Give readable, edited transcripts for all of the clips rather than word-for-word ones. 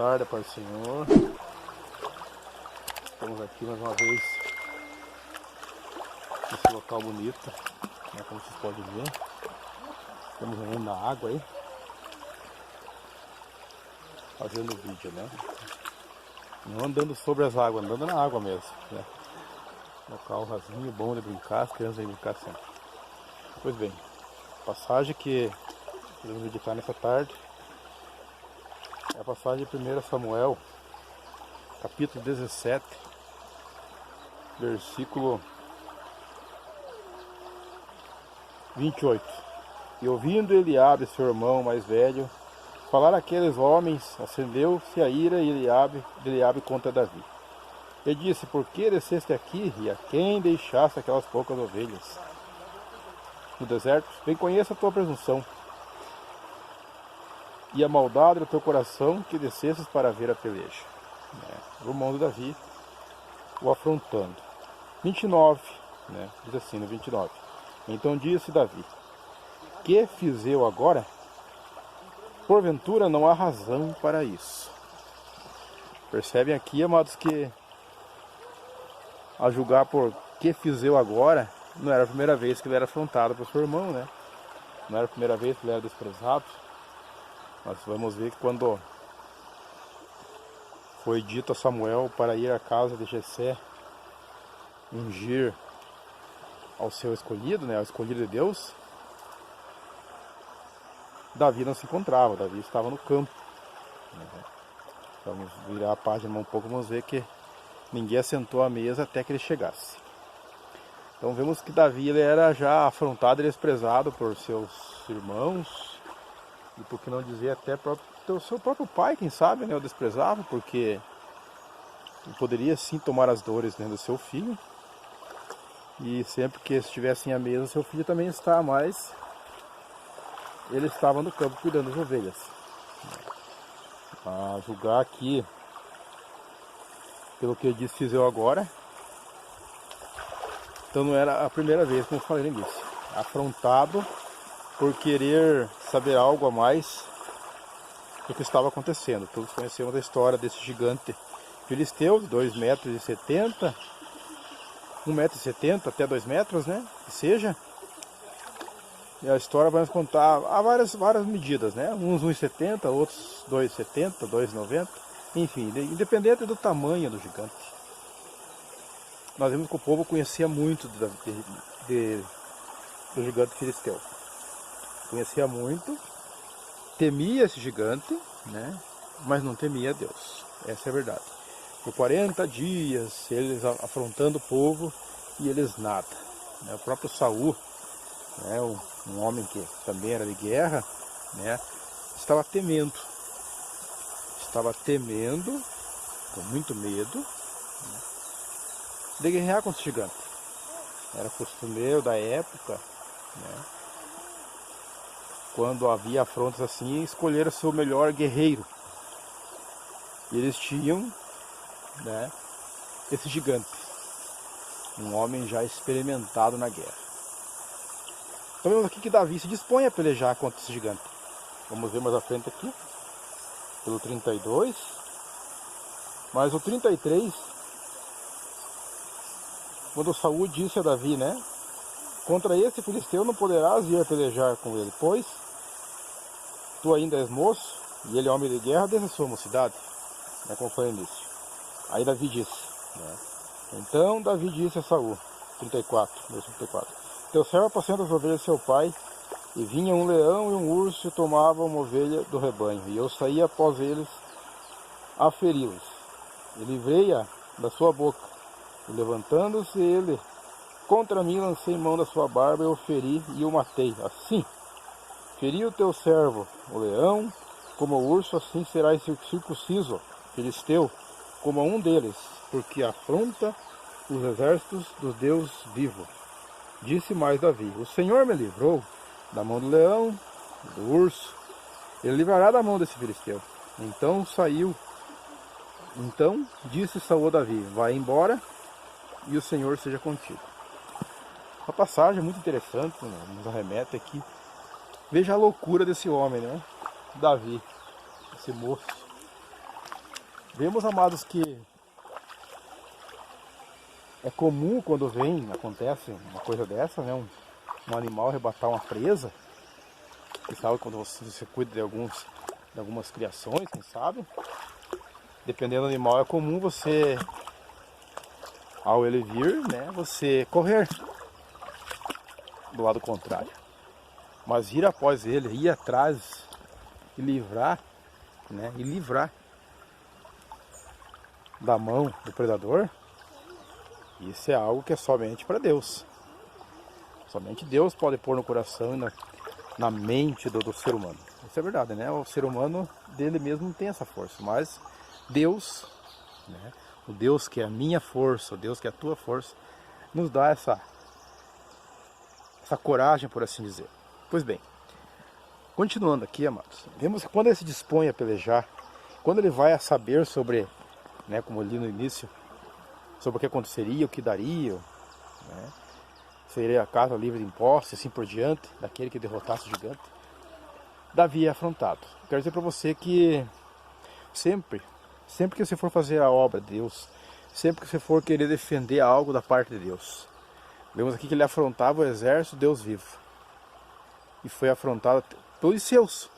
tarde, Pai do Senhor. Estamos aqui mais uma vez nesse local bonito, né, como vocês podem ver. Estamos andando na água aí, fazendo vídeo, né? Não andando sobre as águas, andando na água mesmo, né? Local rasinho, bom de brincar, as crianças vêm brincar sempre. Pois bem, passagem que podemos meditar nessa tarde é a passagem de 1 Samuel, capítulo 17, versículo 28. E ouvindo Eliabe, seu irmão mais velho, falar aqueles homens, acendeu-se a ira de Eliabe contra Davi. E disse: por que desceste aqui, e a quem deixaste aquelas poucas ovelhas no deserto? Bem conheça a tua presunção e a maldade do teu coração, que descestes para ver a peleja. O irmão de Davi o afrontando. 29, né? Diz assim no 29. Então disse Davi: que fiz eu agora? Porventura não há razão para isso. Percebem aqui, amados, que a julgar por que fiz eu agora, não era a primeira vez que ele era afrontado por seu irmão, né? Não era a primeira vez que ele era desprezado. Nós vamos ver que quando foi dito a Samuel para ir à casa de Jessé ungir ao seu escolhido, né, ao escolhido de Deus, Davi não se encontrava, Davi estava no campo. Vamos virar a página um pouco, vamos ver que ninguém assentou à mesa até que ele chegasse. Então vemos que Davi ele era já afrontado e desprezado por seus irmãos, e por que não dizer até pelo seu próprio pai, quem sabe, né, o desprezava, porque ele poderia sim tomar as dores, né, do seu filho. E sempre que estivessem à mesa, seu filho também está, mas ele estava no campo cuidando das ovelhas. A julgar aqui, pelo que eu disse, fiz eu agora. Então não era a primeira vez, como eu falei no início, afrontado por querer saber algo a mais do que estava acontecendo. Todos conhecemos a história desse gigante filisteu, de 2,70 m, 1,70 m até 2 metros, né? Que seja. E a história vai nos contar há várias medidas, né? Uns 1,70 m, outros 2,70 m, 2,90 m, enfim, independente do tamanho do gigante. Nós vimos que o povo conhecia muito do gigante filisteu. Conhecia muito, temia esse gigante, né? Mas não temia Deus. Essa é a verdade. Por 40 dias, eles afrontando o povo e eles nada. O próprio Saul, né, um homem que também era de guerra, né, estava temendo, com muito medo, né, de guerrear contra esse gigante. Era costumeiro da época, né, quando havia afrontas assim, escolher o seu melhor guerreiro. E eles tinham, né, esse gigante, um homem já experimentado na guerra. Então vemos aqui que Davi se dispõe a pelejar contra esse gigante. Vamos ver mais à frente aqui, pelo 32. Mas o 33, quando Saul disse a Davi, né, contra esse filisteu não poderás ir a pelejar com ele, pois tu ainda és moço, e ele é homem de guerra desde a sua mocidade, né, como foi no início. Aí Davi disse, né, então Davi disse a Saul, 34, versículo 34, teu servo apacenta as ovelhas de seu pai, e vinha um leão e um urso e tomavam uma ovelha do rebanho, e eu saía após eles a feri-los, e livrei-a da sua boca, e levantando-se ele contra mim, lancei mão da sua barba, eu o feri e o matei. Assim, feri o teu servo, o leão, como o urso, assim serás circunciso, filisteu, como um deles, porque afronta os exércitos dos Deus vivo. Disse mais Davi, o Senhor me livrou da mão do leão, do urso, ele livrará da mão desse filisteu. Então disse Saul a Davi, vai embora e o Senhor seja contigo. Uma passagem muito interessante, né? Nos arremete aqui. Veja a loucura desse homem, né? Davi, esse moço, Vemos, amados, que é comum quando acontece uma coisa dessa, né? Um animal arrebatar uma presa. Quem sabe quando você cuida de algumas criações, quem sabe? Dependendo do animal, é comum você, ao ele vir, né, você correr do lado contrário. Mas ir após ele, ir atrás e livrar, né, da mão do predador, isso é algo que é somente para Deus. Somente Deus pode pôr no coração e na mente do ser humano. Isso é verdade, né? O ser humano dele mesmo não tem essa força, mas Deus, né? O Deus que é a minha força, o Deus que é a tua força, nos dá essa coragem, por assim dizer. Pois bem, continuando aqui, amados, vemos que quando ele se dispõe a pelejar, quando ele vai a saber sobre, né, como eu li no início, sobre o que aconteceria, o que daria, né, seria a casa livre de impostos e assim por diante, daquele que derrotasse o gigante, Davi é afrontado. Quero dizer para você que sempre que você for fazer a obra de Deus, sempre que você for querer defender algo da parte de Deus, vemos aqui que ele afrontava o exército de Deus vivo. E foi afrontado pelos seus.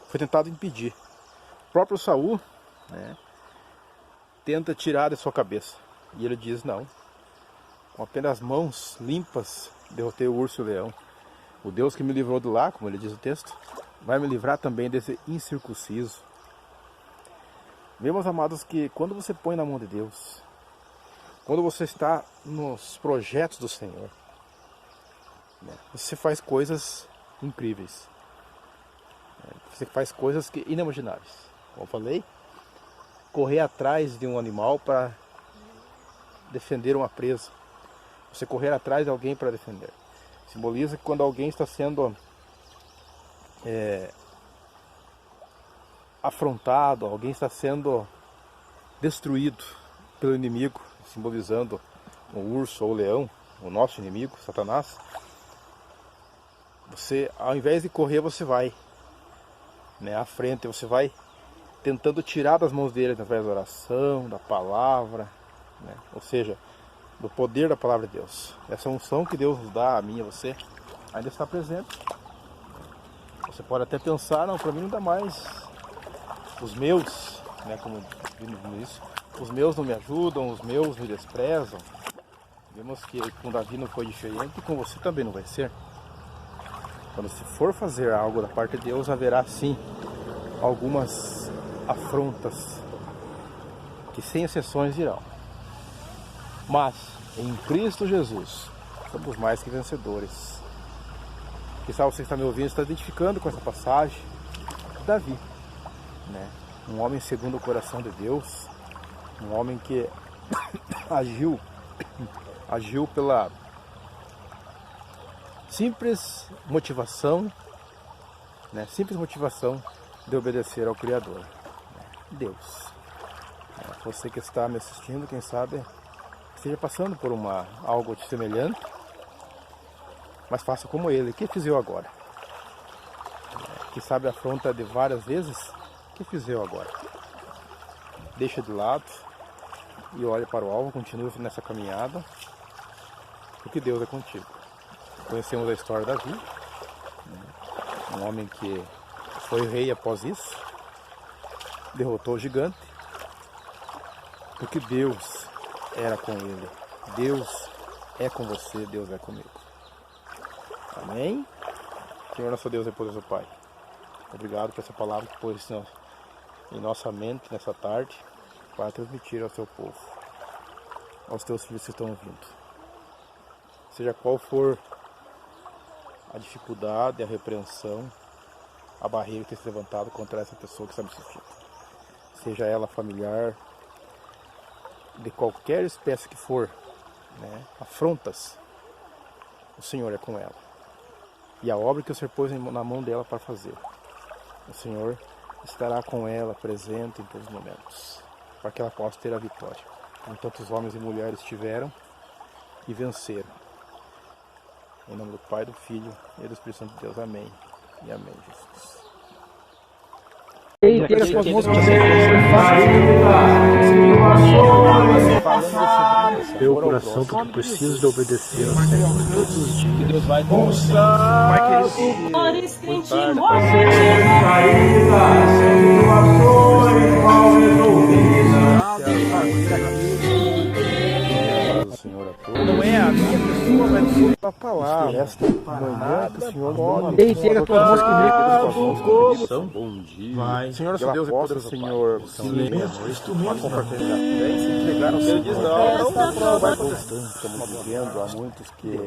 Foi tentado impedir. O próprio Saul, né, tenta tirar de sua cabeça. E ele diz, não. Com apenas mãos limpas, derrotei o urso e o leão. O Deus que me livrou de lá, como ele diz o texto, vai me livrar também desse incircunciso. Meus amados, que quando você põe na mão de Deus, quando você está nos projetos do Senhor, né, você faz coisas incríveis. Você faz coisas inimagináveis. Como eu falei, correr atrás de um animal para defender uma presa. Você correr atrás de alguém para defender. Simboliza que quando alguém está sendo afrontado, alguém está sendo destruído pelo inimigo, simbolizando o urso ou o leão, o nosso inimigo, Satanás. Você, ao invés de correr, você vai, né, à frente, você vai tentando tirar das mãos dele através da oração, da palavra, né, ou seja, do poder da palavra de Deus. Essa unção que Deus nos dá, a mim e a você, ainda está presente. Você pode até pensar, não, para mim não dá mais. Os meus, né, como vimos nisso, os meus não me ajudam, os meus me desprezam. Vemos que com Davi não foi diferente e com você também não vai ser. Quando se for fazer algo da parte de Deus, haverá sim algumas afrontas que sem exceções irão. Mas em Cristo Jesus somos mais que vencedores. Quem sabe você está me ouvindo, está identificando com essa passagem. Davi, né? Um homem segundo o coração de Deus, um homem que agiu pela simples motivação, né? Simples motivação de obedecer ao Criador, né? Deus. Você que está me assistindo, quem sabe esteja passando por algo semelhante, mas faça como ele. O que fiz eu agora? Que sabe a afronta de várias vezes? O que fiz eu agora? Deixa de lado e olhe para o alvo, continue nessa caminhada, porque Deus é contigo. Conhecemos a história de Davi, um homem que foi rei após isso, derrotou o gigante, porque Deus era com ele. Deus é com você, Deus é comigo. Amém? Senhor, nosso Deus e poderoso Pai, obrigado por essa palavra que pôs em nossa mente nessa tarde, para transmitir ao seu povo, aos teus filhos que estão ouvindo. Seja qual for a dificuldade, a repreensão, a barreira que tem se levantado contra essa pessoa que está me assistindo, seja ela familiar, de qualquer espécie que for, né, afrontas, o Senhor é com ela. E a obra que o Senhor pôs na mão dela para fazer, o Senhor estará com ela presente em todos os momentos, para que ela possa ter a vitória, como tantos homens e mulheres tiveram e venceram. Em nome do Pai, do Filho e do Espírito Santo de Deus. Amém. E amém, Jesus. Ei, pega as tuas músicas. Meu coração, porque eu preciso de obedecer ao Senhor todos os dias. Que Deus vai constar. Não é a minha pessoa, mas a palavra. Manhã que o Senhor come. Ei, pega a tua música. Bom dia. Vai. Senhor, nosso Deus é poderoso, Senhor. Instrumentos. Ele diz não vai constante. Estamos vivendo há muitos que